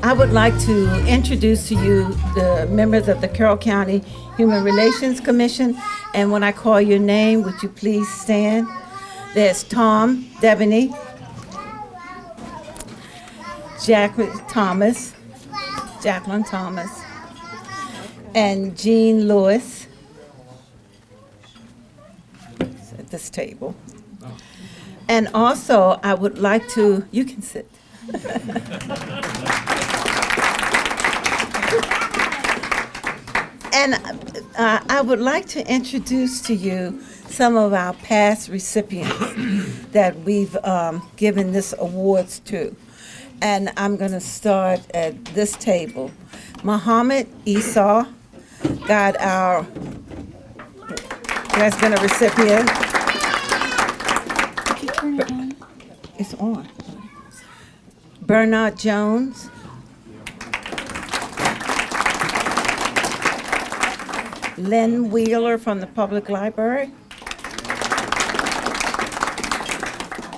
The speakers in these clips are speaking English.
I would like to introduce to you the members of the Carroll County Human Relations Commission. And when I call your name, would you please stand? There's Tom Devaney, Jacqueline Thomas, and Jean Lewis at this table. And also, I would like to, you can sit. And I would like to introduce to you some of our past recipients that we've given this awards to. And I'm going to start at this table. Muhammad Esau got has been a recipient. Did you turn it on? It's on. Bernard Jones. Len Wheeler from the Public Library.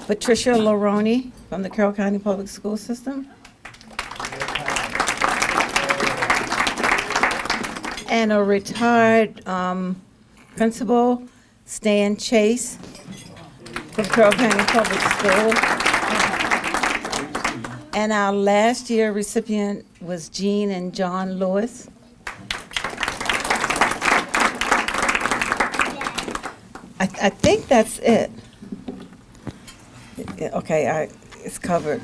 Patricia Laroni from the Carroll County Public School System. And a retired principal, Stan Chase from Carroll County Public School. And our last year recipient was Jean and John Lewis. I think that's it. Okay, it's covered.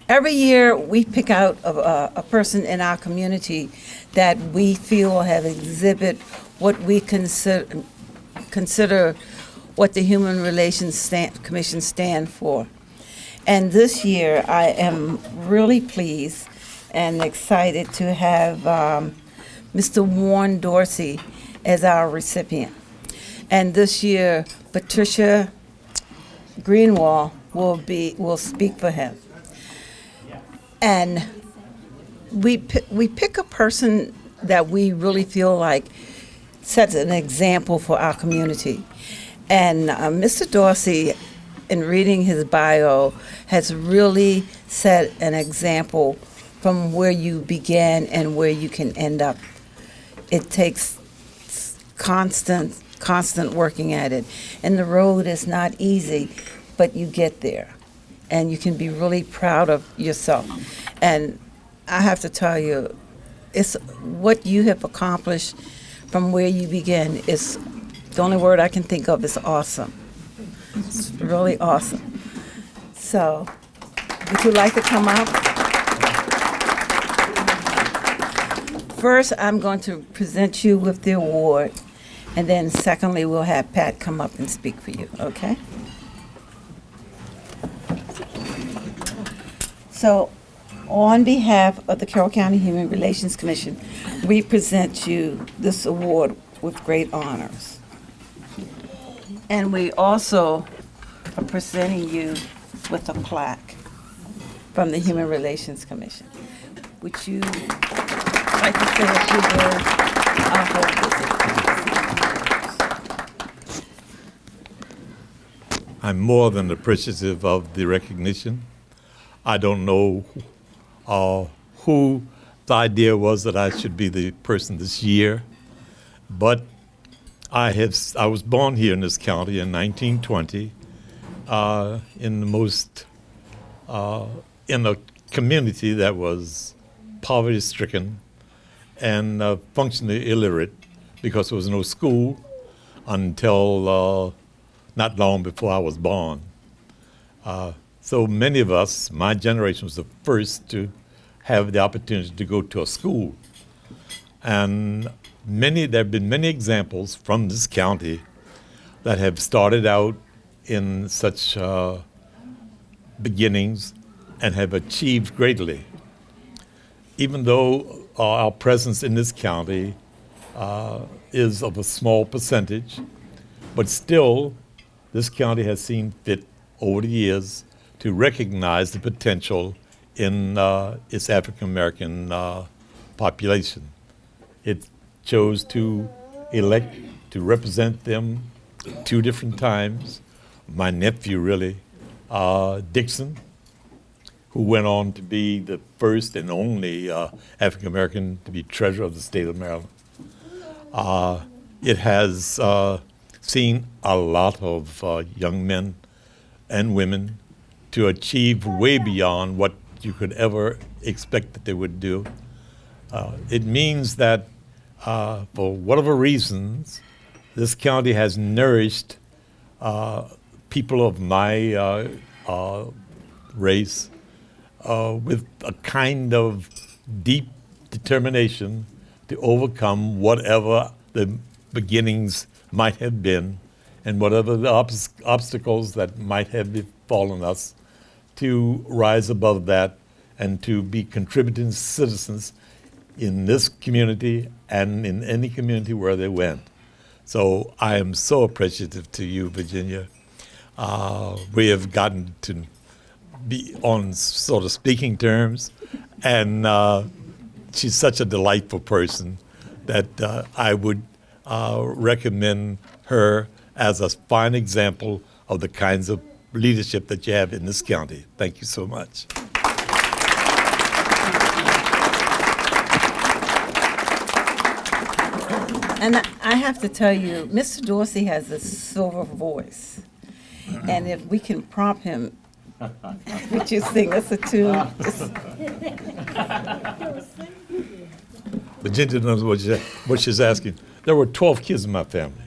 Every year we pick out a person in our community that we feel have exhibit what we consider what the Human Relations Commission stand for. And this year I am really pleased and excited to have Mr. Warren Dorsey as our recipient. And this year, Patricia Greenwald will speak for him. And we pick a person that we really feel like sets an example for our community. And Mr. Dorsey, in reading his bio, has really set an example from where you began and where you can end up. It takes constant working at it. And the road is not easy, but you get there. And you can be really proud of yourself. And I have to tell you, it's what you have accomplished from where you began is, the only word I can think of is awesome. It's really awesome. So, would you like to come up? First, I'm going to present you with the award. And then secondly, we'll have Pat come up and speak for you, okay? So, on behalf of the Carroll County Human Relations Commission, we present you this award with great honors. And we also are presenting you with a plaque from the Human Relations Commission. Would you like to say a few words? I'll hold this. I'm more than appreciative of the recognition. I don't know who the idea was that I should be the person this year, but I was born here in this county in 1920, in a community that was poverty-stricken and functionally illiterate because there was no school until not long before I was born. So many of us, my generation was the first to have the opportunity to go to a school. And there have been many examples from this county that have started out in such beginnings and have achieved greatly. Even though our presence in this county is of a small percentage, but still this county has seen fit over the years to recognize the potential in its African American population. It chose to elect to represent them 2 different times. My nephew, really, Dixon, who went on to be the first and only African American to be treasurer of the state of Maryland. It has seen a lot of young men and women to achieve way beyond what you could ever expect that they would do. It means that for whatever reasons, this county has nourished people of my race with a kind of deep determination to overcome whatever the beginnings might have been and whatever the obstacles that might have befallen us, to rise above that and to be contributing citizens in this community and in any community where they went. So I am so appreciative to you, Virginia. We have gotten to be on sort of speaking terms, and she's such a delightful person that I would recommend her as a fine example of the kinds of leadership that you have in this county. Thank you so much. And I have to tell you, Mr. Dorsey has a silver voice. And if we can prompt him, would you sing us a tune? Virginia knows what she's asking. There were 12 kids in my family.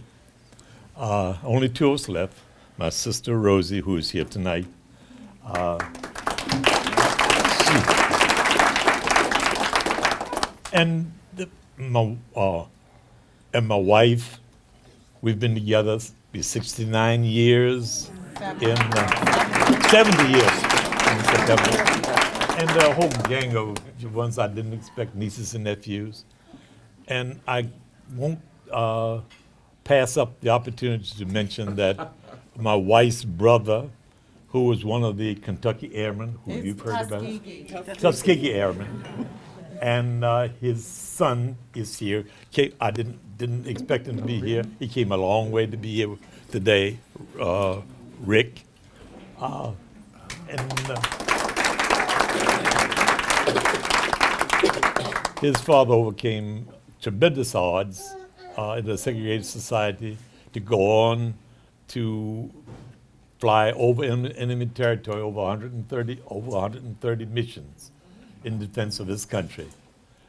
Only 2 of us left. My sister Rosie, who is here tonight. And my wife, we've been together 69 years, 70 years in September. And a whole gang of ones I didn't expect, nieces and nephews. And I won't pass up the opportunity to mention that my wife's brother, who was one of the Kentucky Airmen, who you've heard about, Tuskegee Airmen, and his son is here. I didn't expect him to be here. He came a long way to be here today, Rick. His father overcame tremendous odds in the segregated society to go on to fly over enemy territory, over 130 missions in defense of his country.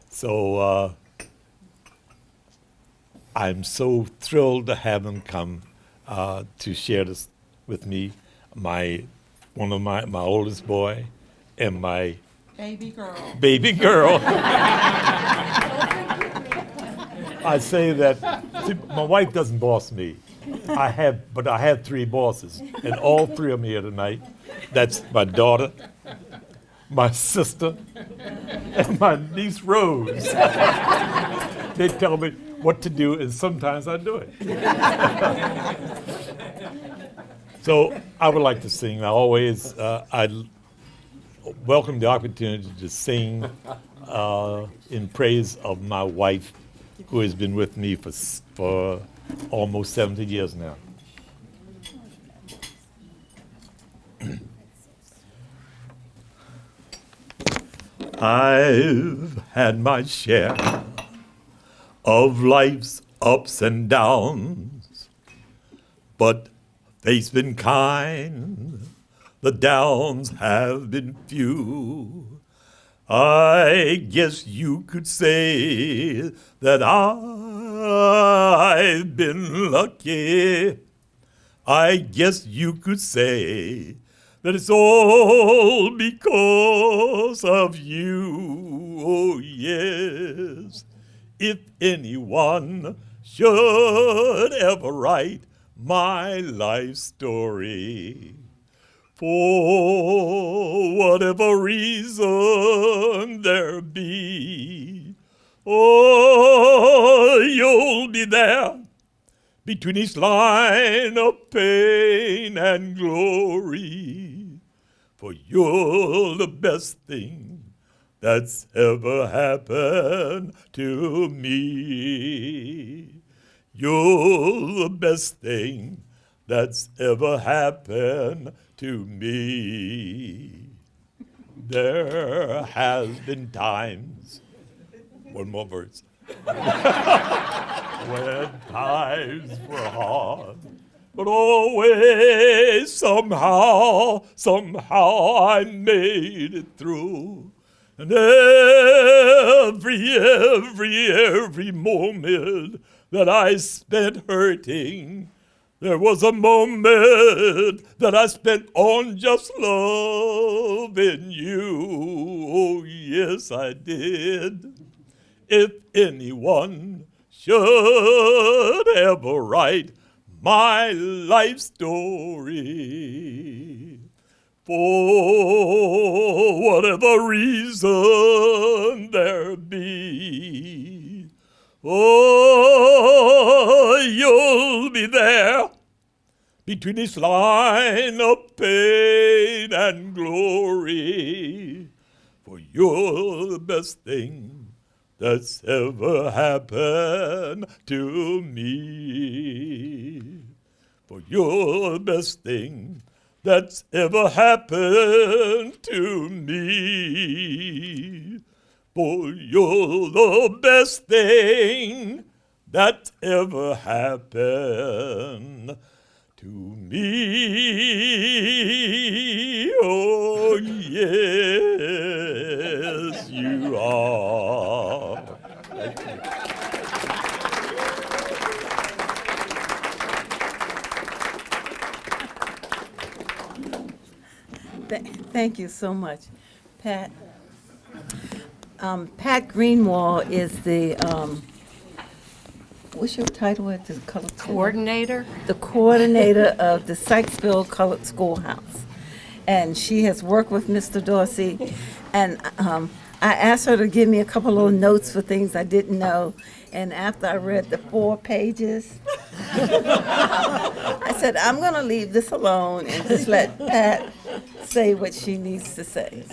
So I'm so thrilled to have him come to share this with me, my oldest boy and my baby girl. I say that my wife doesn't boss me. But I have 3 bosses, and all 3 of them here tonight. That's my daughter, my sister, and my niece Rose. They tell me what to do, and sometimes I do it. So I would like to sing. I welcome the opportunity to sing in praise of my wife, who has been with me for almost 70 years now. I've had my share of life's ups and downs, but fate's been kind, the downs have been few. I guess you could say that I've been lucky. I guess you could say that it's all because of you. Oh, yes. If anyone should ever write my life story, for whatever reason there be, oh, you'll be there between each line of pain and glory. For you're the best thing that's ever happened to me. You're the best thing that's ever happened to me. There has been times, one more verse, when times were hard, but always somehow I made it through. And every moment that I spent hurting, there was a moment that I spent on just loving you. Oh, yes, I did. If anyone should ever write my life story, for whatever reason there be, oh, you'll be there between each line of pain and glory, for you're the best thing that's ever happened to me. For you're the best thing that's ever happened to me. For you're the best thing that's ever happened to me. Oh, yes, you are. Thank you. Thank you so much, Pat. Pat Greenwald is the, what's your title at the Colored Coordinator? The coordinator of the Sykesville Colored Schoolhouse. And she has worked with Mr. Dorsey, and I asked her to give me a couple of notes for things I didn't know, and after I read the 4 pages, I said, I'm going to leave this alone and just let Pat say what she needs to say.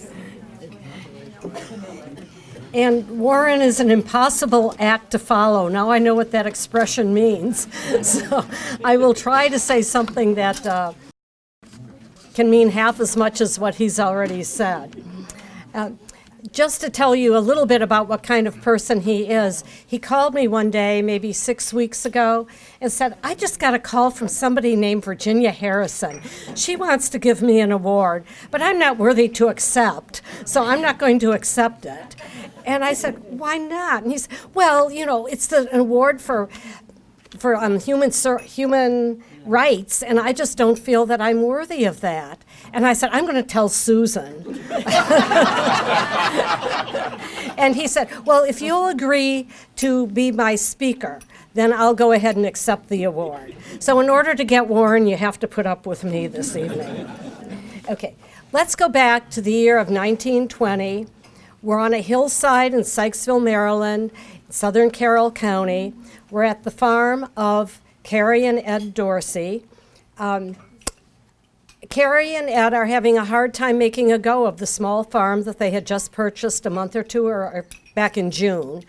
And Warren is an impossible act to follow. Now I know what that expression means. So I will try to say something that can mean half as much as what he's already said. Just to tell you a little bit about what kind of person he is, he called me one day, maybe 6 weeks ago, and said, I just got a call from somebody named Virginia Harrison. She wants to give me an award, but I'm not worthy to accept, so I'm not going to accept it. And I said, why not? And he said, well, you know, it's an award for human rights, and I just don't feel that I'm worthy of that. And I said, I'm going to tell Susan. And he said, well, if you'll agree to be my speaker, then I'll go ahead and accept the award. So in order to get Warren, you have to put up with me this evening. Okay, let's go back to the year of 1920. We're on a hillside in Sykesville, Maryland, southern Carroll County. We're at the farm of Carrie and Ed Dorsey. Carrie and Ed are having a hard time making a go of the small farm that they had just purchased a month or two or back in June.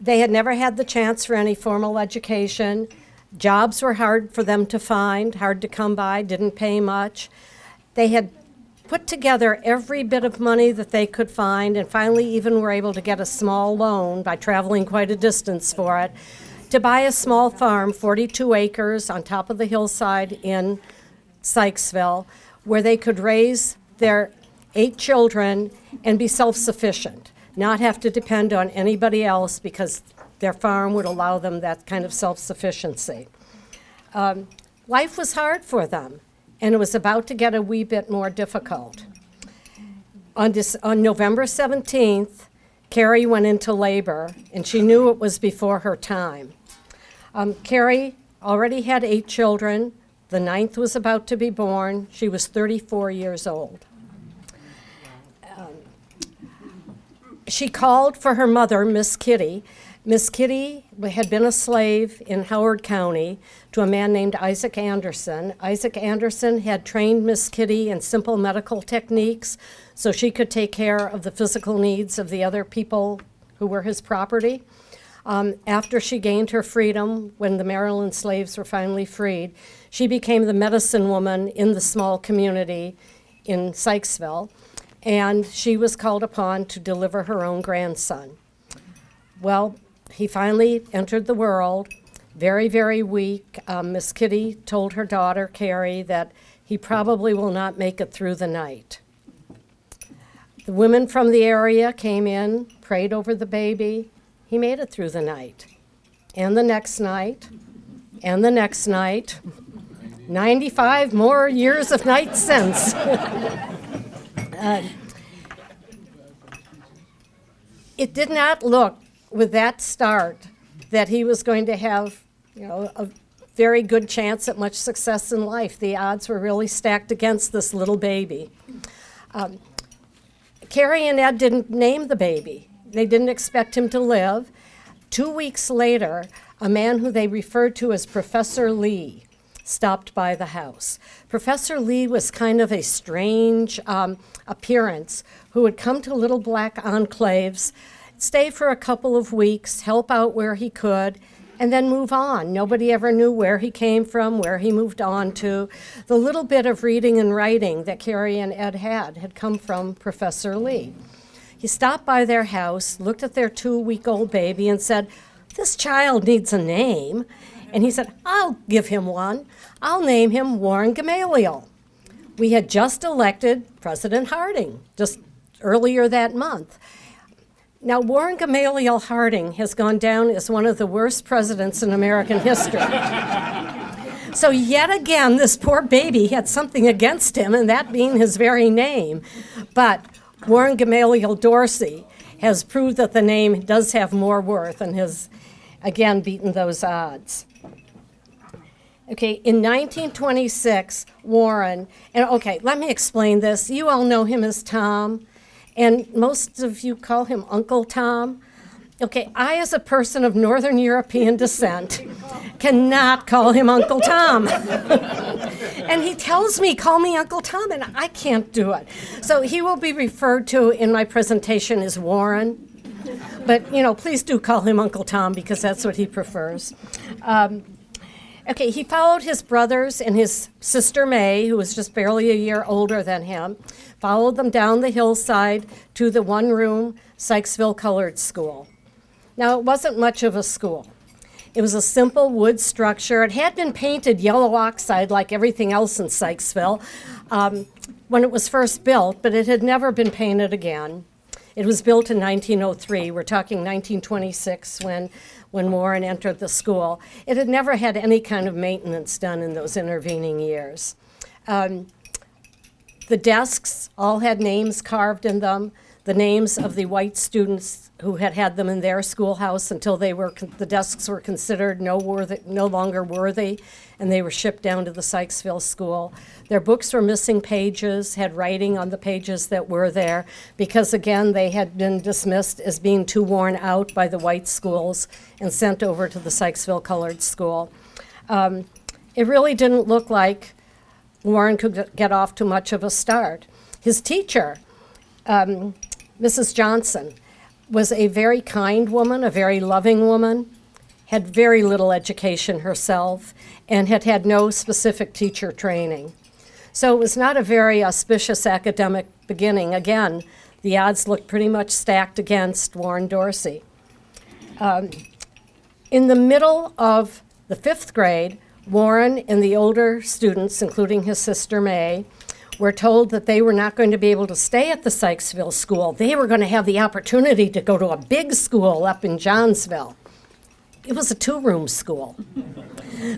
They had never had the chance for any formal education. Jobs were hard for them to find, hard to come by, didn't pay much. They had put together every bit of money that they could find, and finally even were able to get a small loan by traveling quite a distance for it, to buy a small farm, 42 acres on top of the hillside in Sykesville, where they could raise their 8 children and be self-sufficient, not have to depend on anybody else because their farm would allow them that kind of self-sufficiency. Life was hard for them, and it was about to get a wee bit more difficult. On November 17th, Carrie went into labor, and she knew it was before her time. Carrie already had 8 children. The 9th was about to be born. She was 34 years old. She called for her mother, Miss Kitty. Miss Kitty had been a slave in Howard County to a man named Isaac Anderson. Isaac Anderson had trained Miss Kitty in simple medical techniques so she could take care of the physical needs of the other people who were his property. After she gained her freedom, when the Maryland slaves were finally freed, she became the medicine woman in the small community in Sykesville. and she was called upon to deliver her own grandson. Well, he finally entered the world, very, very weak. Miss Kitty told her daughter, Carrie, that he probably will not make it through the night. The women from the area came in, prayed over the baby. He made it through the night. And the next night, and the next night, 95 more years of nights since. It did not look, with that start, that he was going to have, a very good chance at much success in life. The odds were really stacked against this little baby. Carrie and Ed didn't name the baby. They didn't expect him to live. 2 weeks later, a man who they referred to as Professor Lee stopped by the house. Professor Lee was kind of a strange appearance who would come to little black enclaves, stay for a couple of weeks, help out where he could, and then move on. Nobody ever knew where he came from, where he moved on to. The little bit of reading and writing that Carrie and Ed had come from Professor Lee. He stopped by their house, looked at their 2-week-old baby and said, "This child needs a name." And he said, "I'll give him one. I'll name him Warren Gamaliel." We had just elected President Harding just earlier that month. Now, Warren Gamaliel Harding has gone down as one of the worst presidents in American history. So yet again, this poor baby had something against him, and that being his very name. But Warren Gamaliel Dorsey has proved that the name does have more worth and has, again, beaten those odds. Okay, in 1926, Warren, and okay, let me explain this. You all know him as Tom, and most of you call him Uncle Tom. Okay, I, as a person of Northern European descent, cannot call him Uncle Tom. And he tells me, call me Uncle Tom, and I can't do it. So he will be referred to in my presentation as Warren. But, please do call him Uncle Tom because that's what he prefers. Okay, he followed his brothers and his sister May, who was just barely a year older than him, followed them down the hillside to the one-room Sykesville Colored School. Now, it wasn't much of a school. It was a simple wood structure. It had been painted yellow oxide like everything else in Sykesville when it was first built, but it had never been painted again. It was built in 1903. We're talking 1926 when Warren entered the school. It had never had any kind of maintenance done in those intervening years. The desks all had names carved in them, the names of the white students who had them in their schoolhouse until the desks were considered no longer worthy, and they were shipped down to the Sykesville school. Their books were missing pages, had writing on the pages that were there, because again, they had been dismissed as being too worn out by the white schools and sent over to the Sykesville Colored School. It really didn't look like Warren could get off to much of a start. His teacher, Mrs. Johnson, was a very kind woman, a very loving woman, had very little education herself, and had had no specific teacher training. So it was not a very auspicious academic beginning. Again, the odds looked pretty much stacked against Warren Dorsey. In the middle of the 5th grade, Warren and the older students, including his sister May, were told that they were not going to be able to stay at the Sykesville school. They were going to have the opportunity to go to a big school up in Johnsville. It was a 2-room school.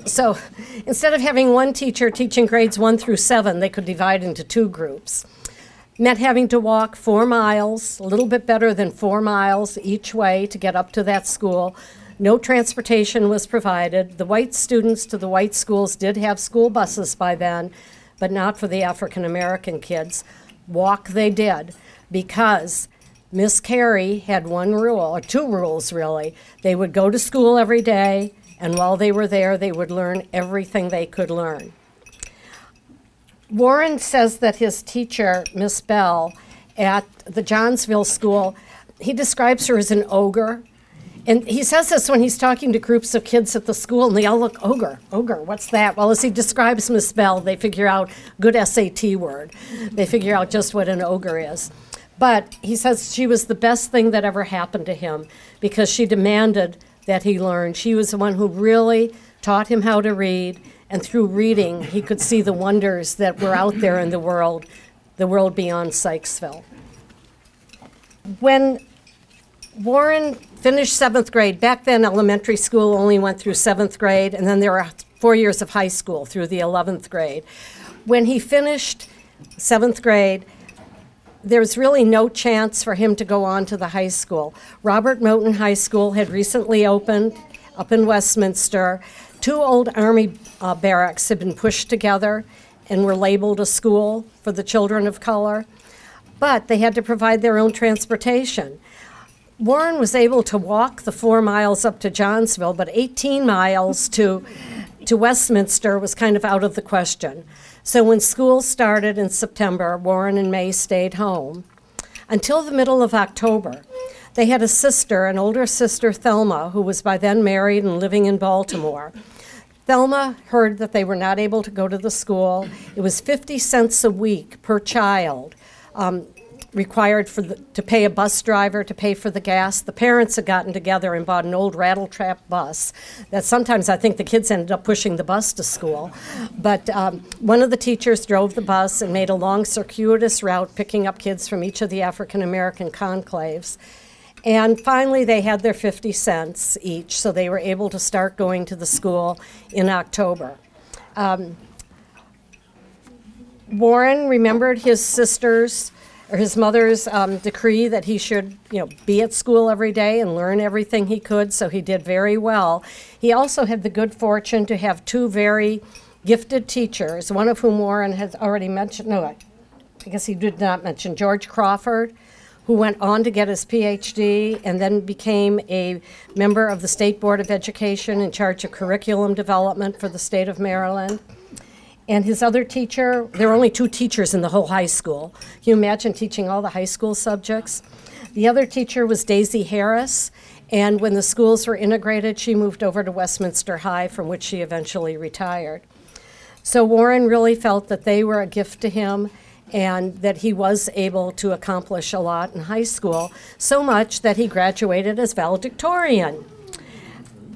So instead of having one teacher teaching grades 1 through 7, they could divide into 2 groups. Meant having to walk 4 miles, a little bit better than 4 miles each way to get up to that school. No transportation was provided. The white students to the white schools did have school buses by then, but not for the African American kids. Walk they did, because Miss Carey had 1 rule, or 2 rules really. They would go to school every day, and while they were there, they would learn everything they could learn. Warren says that his teacher, Miss Bell, at the Johnsville school, he describes her as an ogre, And he says this when he's talking to groups of kids at the school, and they all look, ogre, what's that? Well, as he describes Miss Bell, they figure out, good SAT word, they figure out just what an ogre is. But he says she was the best thing that ever happened to him because she demanded that he learn. She was the one who really taught him how to read, and through reading, he could see the wonders that were out there in the world beyond Sykesville. When Warren finished 7th grade. Back then, elementary school only went through 7th grade, and then there were 4 years of high school through the 11th grade. When he finished 7th grade, there was really no chance for him to go on to the high school. Robert Moton High School had recently opened up in Westminster. 2 old Army barracks had been pushed together and were labeled a school for the children of color, but they had to provide their own transportation. Warren was able to walk the 4 miles up to Johnsville, but 18 miles to Westminster was kind of out of the question. So when school started in September, Warren and May stayed home. Until the middle of October, they had a sister, an older sister, Thelma, who was by then married and living in Baltimore. Thelma heard that they were not able to go to the school. It was 50 cents a week per child, required to pay a bus driver, to pay for the gas. The parents had gotten together and bought an old rattle-trap bus that sometimes I think the kids ended up pushing the bus to school. But one of the teachers drove the bus and made a long circuitous route picking up kids from each of the African-American conclaves. And finally, they had their 50 cents each, so they were able to start going to the school in October. Warren remembered his his mother's decree that he should, be at school every day and learn everything he could, so he did very well. He also had the good fortune to have 2 very gifted teachers, one of whom Warren has already mentioned, I guess he did not mention, George Crawford, who went on to get his PhD and then became a member of the State Board of Education in charge of curriculum development for the state of Maryland. And his other teacher, there were only 2 teachers in the whole high school. Can you imagine teaching all the high school subjects? The other teacher was Daisy Harris, and when the schools were integrated, she moved over to Westminster High, from which she eventually retired. So Warren really felt that they were a gift to him and that he was able to accomplish a lot in high school, so much that he graduated as valedictorian.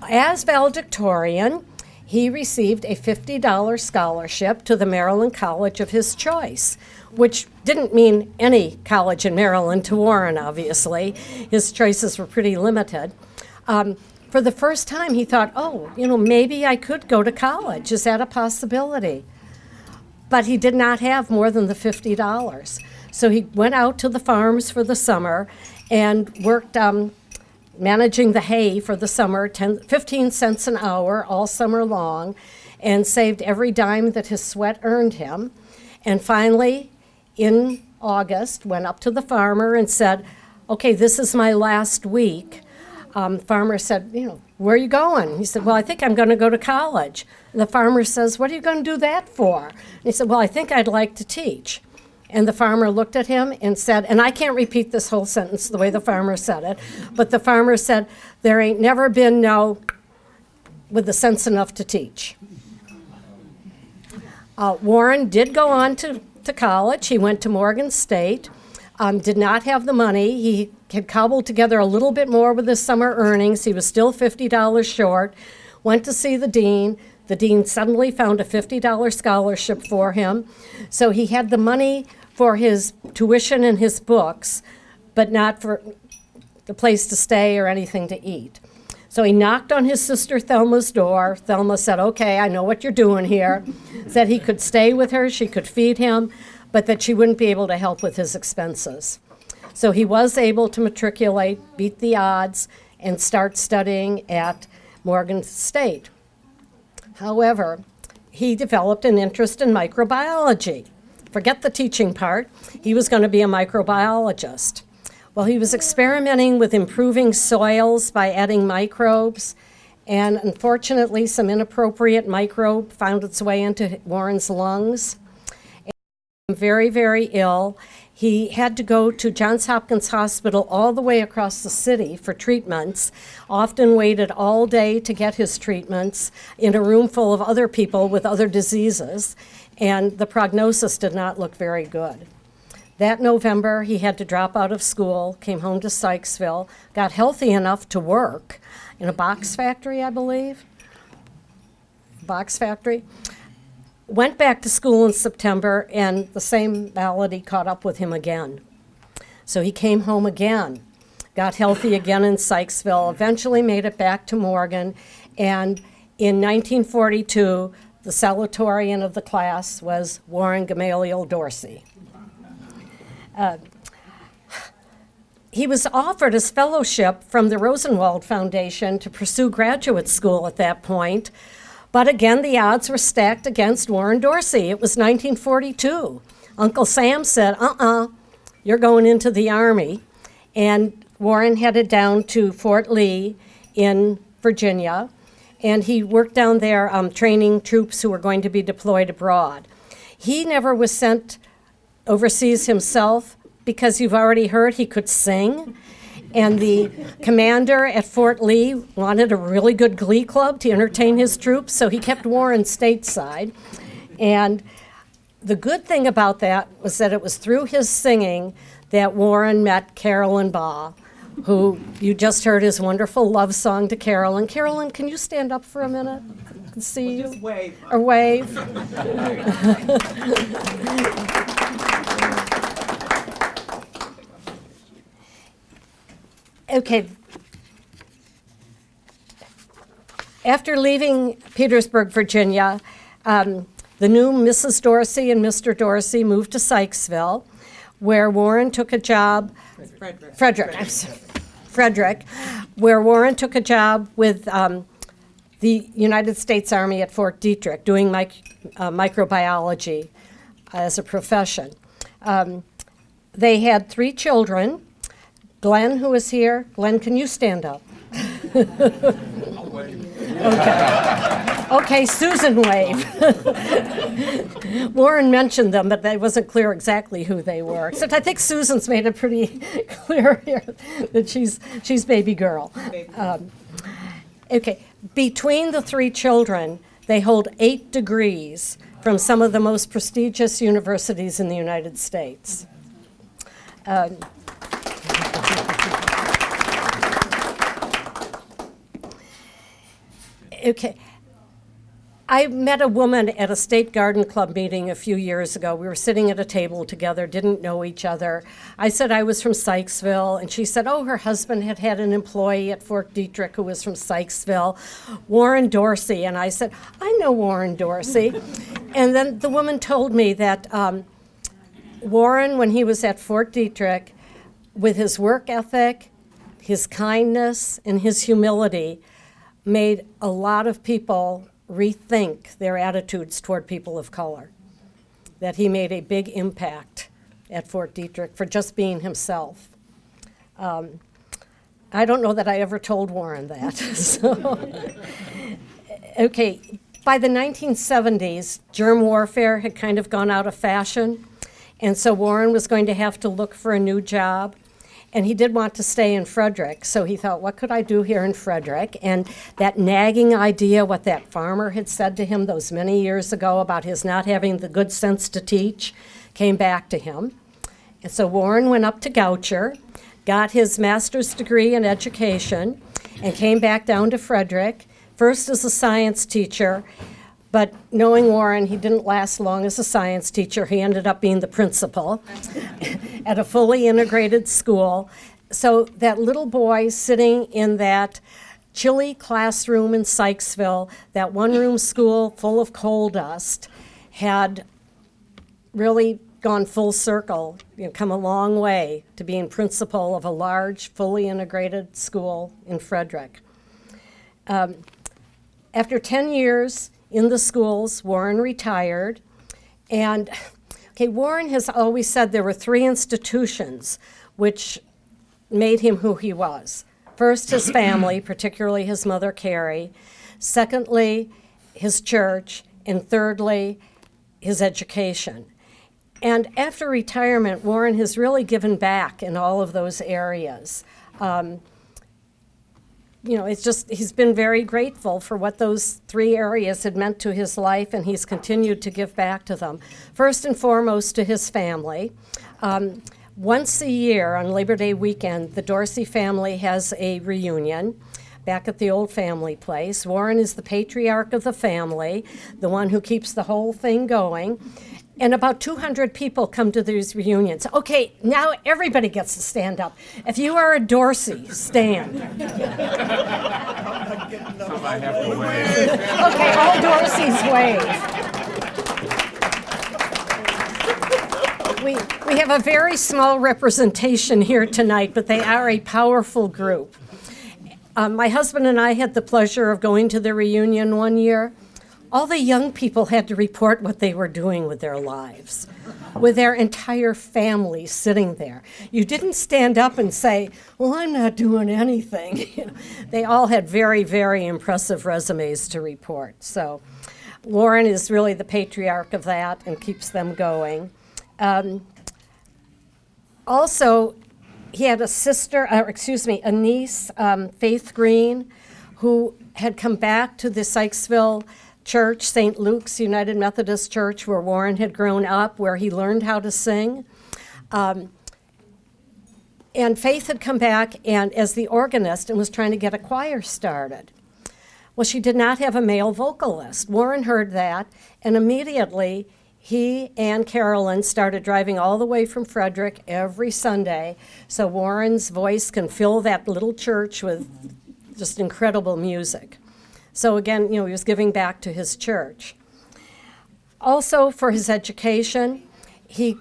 As valedictorian, he received a $50 scholarship to the Maryland college of his choice, which didn't mean any college in Maryland to Warren, obviously. His choices were pretty limited. For the first time, he thought, maybe I could go to college. Is that a possibility? But he did not have more than the $50. So he went out to the farms for the summer and worked managing the hay for the summer, 15 cents an hour all summer long, and saved every dime that his sweat earned him. And finally, in August, went up to the farmer and said, okay, this is my last week. Farmer said, where are you going? He said, well, I think I'm going to go to college. And the farmer says, what are you going to do that for? And he said, well, I think I'd like to teach. And the farmer looked at him and said, and I can't repeat this whole sentence the way the farmer said it, but the farmer said, there ain't never been no with the sense enough to teach. Warren did go on to college. He went to Morgan State, did not have the money. He had cobbled together a little bit more with his summer earnings. He was still $50 short, went to see the dean. The dean suddenly found a $50 scholarship for him. So he had the money for his tuition and his books, but not for the place to stay or anything to eat. So he knocked on his sister Thelma's door. Thelma said, okay, I know what you're doing here. Said he could stay with her, she could feed him, but that she wouldn't be able to help with his expenses. So he was able to matriculate, beat the odds, and start studying at Morgan State. However, he developed an interest in microbiology. Forget the teaching part. He was going to be a microbiologist. Well, he was experimenting with improving soils by adding microbes, and unfortunately, some inappropriate microbe found its way into Warren's lungs. very, very ill. He had to go to Johns Hopkins Hospital all the way across the city for treatments, often waited all day to get his treatments in a room full of other people with other diseases, and the prognosis did not look very good. That November, he had to drop out of school, came home to Sykesville, got healthy enough to work in a box factory, I believe. Box factory. Went back to school in September, and the same malady caught up with him again. So he came home again, got healthy again in Sykesville, eventually made it back to Morgan, and in 1942, the salutatorian of the class was Warren Gamaliel Dorsey. He was offered his fellowship from the Rosenwald Foundation to pursue graduate school at that point. But again, the odds were stacked against Warren Dorsey. It was 1942. Uncle Sam said, you're going into the Army. And Warren headed down to Fort Lee in Virginia, and he worked down there training troops who were going to be deployed abroad. He never was sent overseas himself because you've already heard he could sing. And the commander at Fort Lee wanted a really good glee club to entertain his troops, so he kept Warren stateside. And the good thing about that was that it was through his singing that Warren met Carolyn Baugh, who you just heard his wonderful love song to Carolyn. Carolyn, can you stand up for a minute? I can see you. Just wave. Or wave. Okay. After leaving Petersburg, Virginia, the new Mrs. Dorsey and Mr. Dorsey moved to Sykesville, where Warren took a job. Frederick, where Warren took a job with the United States Army at Fort Detrick, doing microbiology as a profession. They had 3 children. Glenn, who is here. Glenn, can you stand up? Okay, Susan wave. Warren mentioned them, but it wasn't clear exactly who they were. Except I think Susan's made it pretty clear here that she's baby girl. Okay, between the 3 children, they hold 8 degrees from some of the most prestigious universities in the United States. Okay. I met a woman at a State Garden Club meeting a few years ago. We were sitting at a table together, didn't know each other. I said I was from Sykesville, and she said, her husband had had an employee at Fort Detrick who was from Sykesville, Warren Dorsey. And I said, I know Warren Dorsey. And then the woman told me that Warren, when he was at Fort Detrick, with his work ethic, his kindness, and his humility, made a lot of people rethink their attitudes toward people of color, that he made a big impact at Fort Detrick for just being himself. I don't know that I ever told Warren that. So, okay, by the 1970s, germ warfare had kind of gone out of fashion, and so Warren was going to have to look for a new job. And he did want to stay in Frederick, so he thought, what could I do here in Frederick? And that nagging idea, what that farmer had said to him those many years ago about his not having the good sense to teach, came back to him. And so Warren went up to Goucher, got his master's degree in education, and came back down to Frederick, first as a science teacher. But knowing Warren, he didn't last long as a science teacher. He ended up being the principal at a fully integrated school. So that little boy sitting in that chilly classroom in Sykesville, that one-room school full of coal dust, had really gone full circle, come a long way to being principal of a large, fully integrated school in Frederick. After 10 years in the schools, Warren retired, and Warren has always said there were 3 institutions which made him who he was. First, his family, particularly his mother, Carrie. Secondly, his church. And thirdly, his education. And after retirement, Warren has really given back in all of those areas. It's just, he's been very grateful for what those 3 areas had meant to his life, and he's continued to give back to them. First and foremost, to his family. Once a year on Labor Day weekend, the Dorsey family has a reunion back at the old family place. Warren is the patriarch of the family, the one who keeps the whole thing going. And about 200 people come to these reunions. Okay, now everybody gets to stand up. If you are a Dorsey, stand. I have to wait. Okay, all Dorseys wave. We have a very small representation here tonight, but they are a powerful group. My husband and I had the pleasure of going to the reunion one year. All the young people had to report what they were doing with their lives, with their entire family sitting there. You didn't stand up and say, well, I'm not doing anything. They all had very, very impressive resumes to report. So Warren is really the patriarch of that and keeps them going. Also, he had a niece, Faith Green, who had come back to the Sykesville Church, St. Luke's United Methodist Church, where Warren had grown up, where he learned how to sing. And Faith had come back and as the organist and was trying to get a choir started. Well, she did not have a male vocalist. Warren heard that, and immediately he and Carolyn started driving all the way from Frederick every Sunday so Warren's voice can fill that little church with just incredible music. So again, he was giving back to his church. Also, for his education, he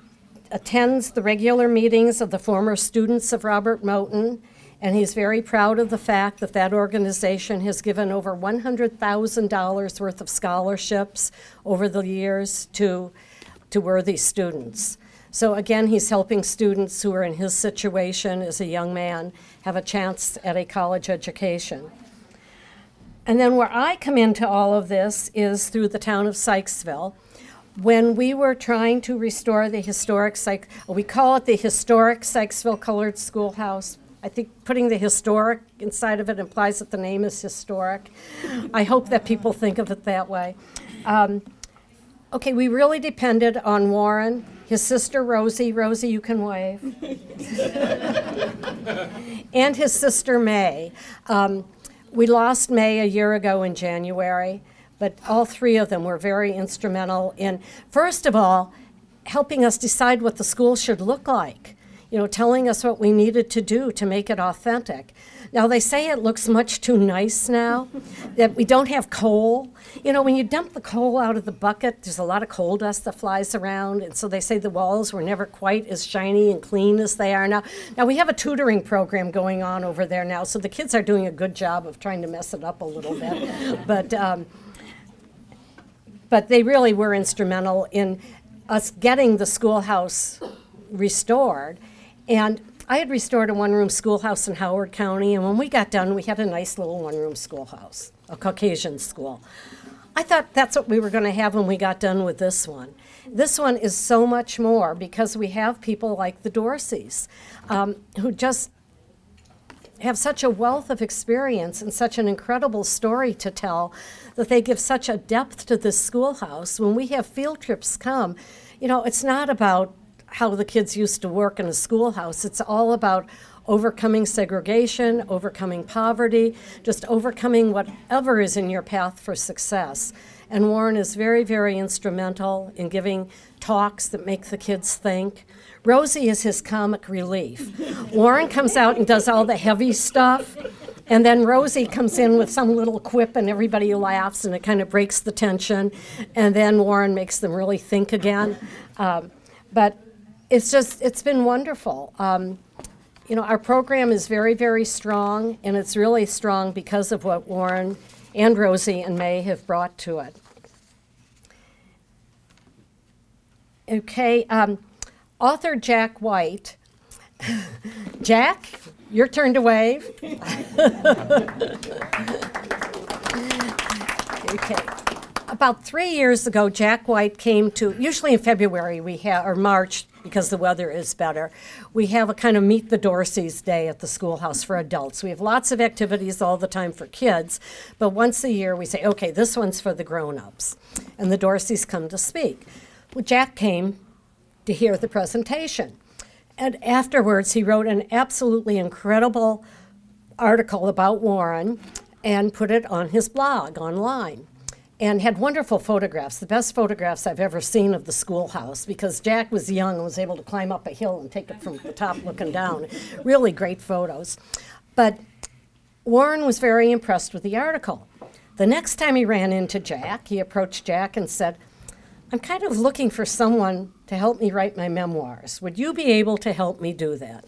attends the regular meetings of the former students of Robert Moton, and he's very proud of the fact that that organization has given over $100,000 worth of scholarships over the years to worthy students. So again, he's helping students who are in his situation as a young man have a chance at a college education. And then where I come into all of this is through the town of Sykesville. When we were trying to restore the historic, we call it the historic Sykesville Colored Schoolhouse. I think putting the historic inside of it implies that the name is historic. I hope that people think of it that way. Okay, we really depended on Warren, his sister Rosie. Rosie, you can wave. And his sister May. We lost May a year ago in January, but all 3 of them were very instrumental in, first of all, helping us decide what the school should look like, telling us what we needed to do to make it authentic. Now, they say it looks much too nice now, that we don't have coal. When you dump the coal out of the bucket, there's a lot of coal dust that flies around, and so they say the walls were never quite as shiny and clean as they are now. Now, we have a tutoring program going on over there now, so the kids are doing a good job of trying to mess it up a little bit. But they really were instrumental in us getting the schoolhouse restored. And I had restored a one-room schoolhouse in Howard County, and when we got done, we had a nice little one-room schoolhouse, a Caucasian school. I thought that's what we were going to have when we got done with this one. This one is so much more because we have people like the Dorseys who just have such a wealth of experience and such an incredible story to tell that they give such a depth to this schoolhouse. When we have field trips come, it's not about how the kids used to work in a schoolhouse. It's all about overcoming segregation, overcoming poverty, just overcoming whatever is in your path for success. And Warren is very, very instrumental in giving talks that make the kids think. Rosie is his comic relief. Warren comes out and does all the heavy stuff, and then Rosie comes in with some little quip and everybody laughs and it kind of breaks the tension, and then Warren makes them really think again. But it's been wonderful. Our program is very, very strong, and it's really strong because of what Warren and Rosie and May have brought to it. Okay, author Jack White. Jack, your turn to wave. Okay. about 3 years ago, Jack White came to, usually in February we have, or March, because the weather is better, we have a kind of Meet the Dorseys Day at the schoolhouse for adults. We have lots of activities all the time for kids, but once a year we say, okay, this one's for the grown-ups. And the Dorseys come to speak. Well, Jack came to hear the presentation. And afterwards, he wrote an absolutely incredible article about Warren and put it on his blog online, and had wonderful photographs, the best photographs I've ever seen of the schoolhouse, because Jack was young and was able to climb up a hill and take it from the top looking down. Really great photos. But Warren was very impressed with the article. The next time he ran into Jack, he approached Jack and said, I'm kind of looking for someone to help me write my memoirs. Would you be able to help me do that?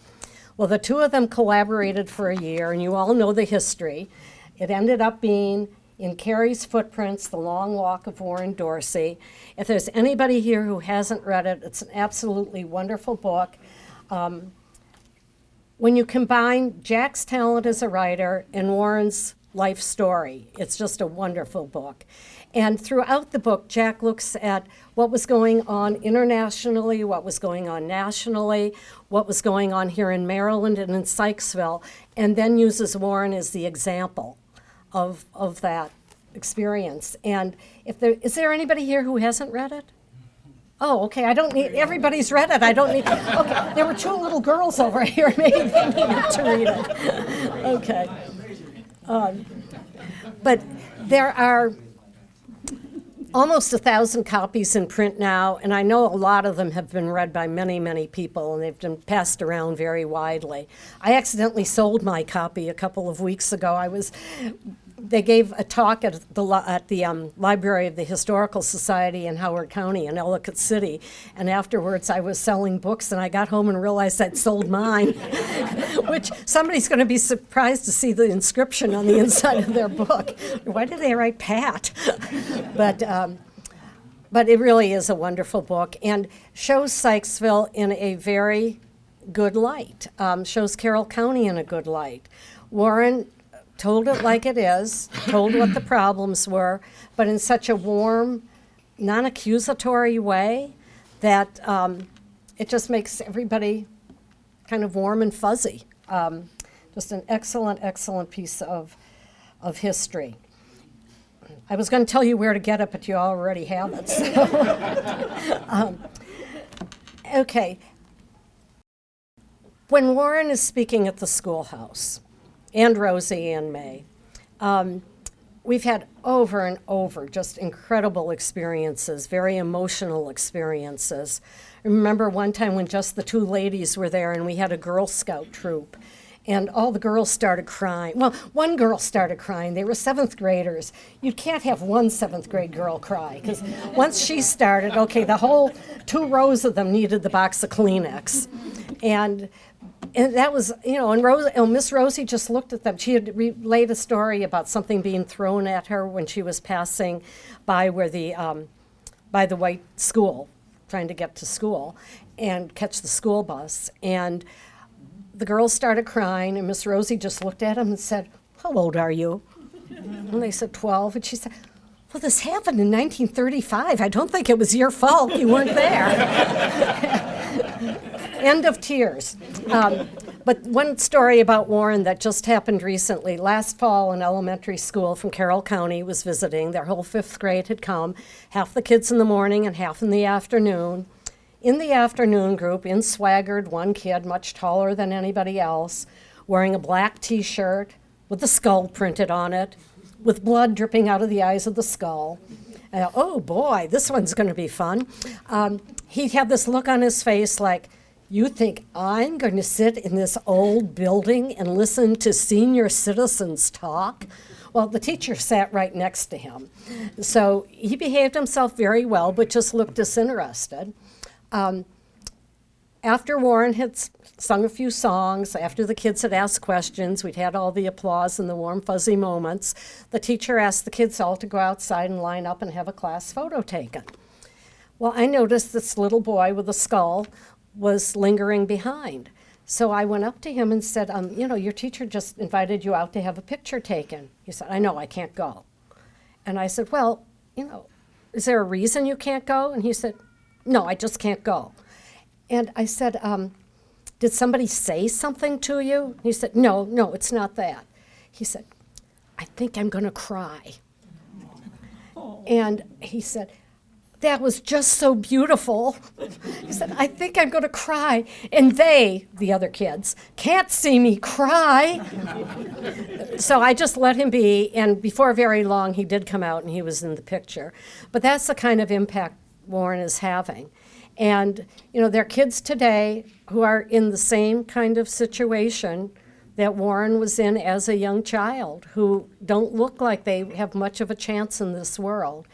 Well, the two of them collaborated for a year, and you all know the history. It ended up being In Carrie's Footprints, The Long Walk of Warren Dorsey. If there's anybody here who hasn't read it, it's an absolutely wonderful book. When you combine Jack's talent as a writer and Warren's life story, it's just a wonderful book. And throughout the book, Jack looks at what was going on internationally, what was going on nationally, what was going on here in Maryland and in Sykesville, and then uses Warren as the example of that experience. And is there anybody here who hasn't read it? Oh, okay, I don't need, everybody's read it, I don't need, okay, there were two little girls over here, maybe they needed to read it. Okay. But there are almost 1,000 copies in print now, and I know a lot of them have been read by many, many people, and they've been passed around very widely. I accidentally sold my copy a couple of weeks ago. They gave a talk at the Library of the Historical Society in Howard County in Ellicott City, and afterwards I was selling books, and I got home and realized I'd sold mine, which somebody's going to be surprised to see the inscription on the inside of their book. Why did they write Pat? But it really is a wonderful book, and shows Sykesville in a very good light, shows Carroll County in a good light. Warren told it like it is, told what the problems were, but in such a warm, non-accusatory way that it just makes everybody kind of warm and fuzzy. Just an excellent, excellent piece of history. I was going to tell you where to get it, but you already have it. So. Okay. When Warren is speaking at the schoolhouse, and Rosie and May, we've had over and over just incredible experiences, very emotional experiences. I remember one time when just the two ladies were there and we had a Girl Scout troop, and all the girls started crying. Well, one girl started crying. They were 7th graders. You can't have one 7th grade girl cry, because once she started, okay, the whole 2 rows of them needed the box of Kleenex. And that was, and Miss Rosie just looked at them. She had relayed a story about something being thrown at her when she was passing by by the white school, trying to get to school and catch the school bus. And the girls started crying, and Miss Rosie just looked at them and said, "How old are you?" And they said 12, and she said, "Well, this happened in 1935. I don't think it was your fault. You weren't there." End of tears. But one story about Warren that just happened recently. Last fall, an elementary school from Carroll County was visiting. Their whole 5th grade had come, half the kids in the morning and half in the afternoon. In the afternoon group, in swaggered one kid, much taller than anybody else, wearing a black T-shirt with a skull printed on it, with blood dripping out of the eyes of the skull. Oh boy, this one's going to be fun. He had this look on his face like, "You think I'm going to sit in this old building and listen to senior citizens talk?" Well, the teacher sat right next to him. So he behaved himself very well, but just looked disinterested. After Warren had sung a few songs, after the kids had asked questions, we'd had all the applause and the warm, fuzzy moments, the teacher asked the kids all to go outside and line up and have a class photo taken. Well, I noticed this little boy with a skull was lingering behind. So I went up to him and said, your teacher just invited you out to have a picture taken. He said, "I know, I can't go." And I said, "Well, is there a reason you can't go? And he said, no, I just can't go. And I said, did somebody say something to you? He said, no, it's not that. He said, I think I'm going to cry. And he said, that was just so beautiful. He said, I think I'm going to cry. And they, the other kids, can't see me cry. So I just let him be. And before very long, he did come out and he was in the picture. But that's the kind of impact Warren is having. And, there are kids today who are in the same kind of situation that Warren was in as a young child, who don't look like they have much of a chance in this world.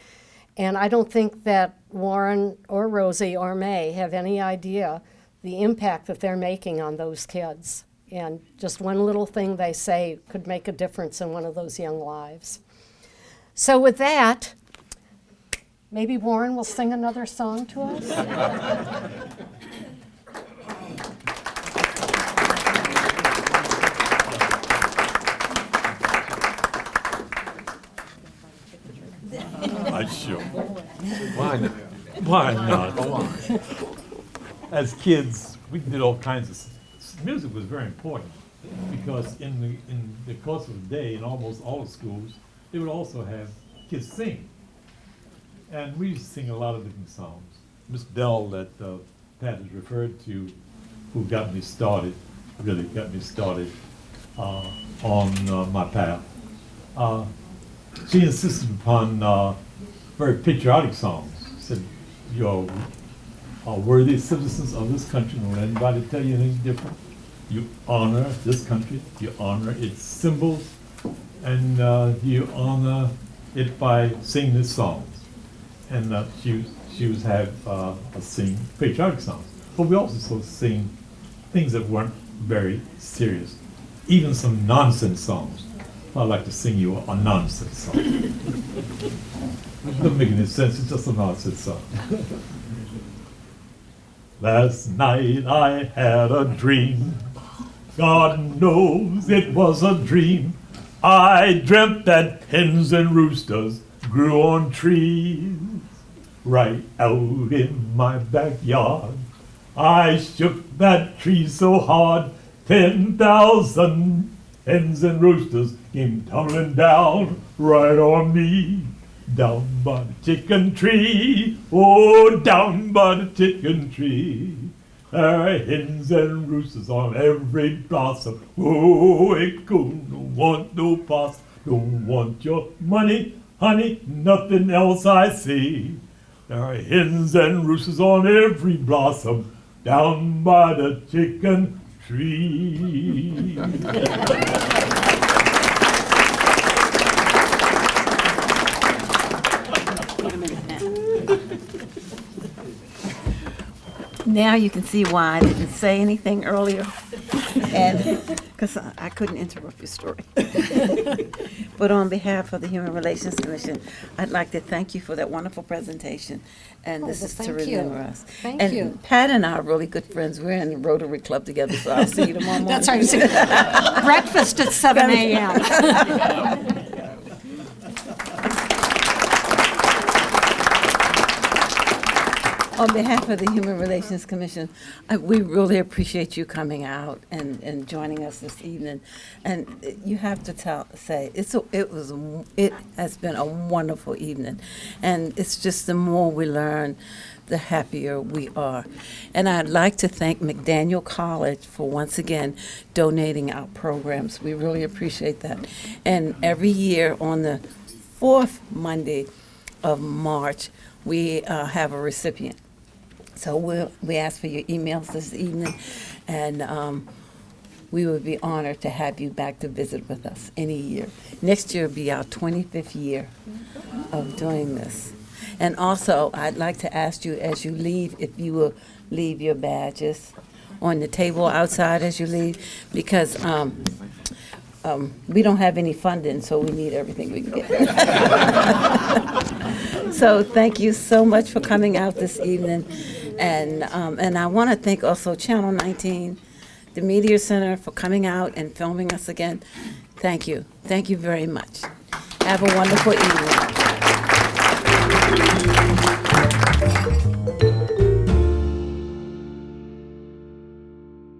And I don't think that Warren or Rosie or May have any idea the impact that they're making on those kids. And just one little thing they say could make a difference in one of those young lives. So with that, maybe Warren will sing another song to us? Sure. Why not? Why not? As kids, we did all kinds of music was very important because in the course of the day, in almost all the schools, they would also have kids sing, and we used to sing a lot of different songs. Miss Bell that Pat has referred to, who got me started, really got me started on my path. She insisted upon very patriotic songs. Said, you're worthy citizens of this country. Don't let anybody tell you anything different. You honor this country. You honor its symbols. And you honor it by singing its songs. And she would have us sing patriotic songs. But we also sing things that weren't very serious. Even some nonsense songs. I'd like to sing you a nonsense song. It doesn't make any sense, it's just a nonsense song. Last night I had a dream. God knows it was a dream. I dreamt that hens and roosters grew on trees right out in my backyard. I shook that tree so hard, 10,000 hens and roosters came tumbling down right on me. Down by the chicken tree, oh, down by the chicken tree. There are hens and roosters on every blossom. Oh, it don't want no possum, don't want your money, honey, nothing else I see. There are hens and roosters on every blossom, down by the chicken tree. Now you can see why I didn't say anything earlier, and because I couldn't interrupt your story. But on behalf of the Human Relations Commission, I'd like to thank you for that wonderful presentation, and this is to remember us. Thank you. And Pat and I are really good friends. We're in the Rotary Club together, so I'll see you tomorrow morning. That's right. Breakfast at 7 a.m. On behalf of the Human Relations Commission, we really appreciate you coming out and joining us this evening. And you have to say it has been a wonderful evening, and it's just the more we learn, the happier we are. And I'd like to thank McDaniel College for once again donating our programs. We really appreciate that. And every year on the fourth Monday of March, we have a recipient. So we ask for your emails this evening, and we would be honored to have you back to visit with us any year. Next year will be our 25th year of doing this. And also, I'd like to ask you as you leave, if you will leave your badges on the table outside as you leave, because we don't have any funding, so we need everything we can get. So thank you so much for coming out this evening. And I want to thank also Channel 19, the Media Center, for coming out and filming us again. Thank you. Thank you very much. Have a wonderful evening.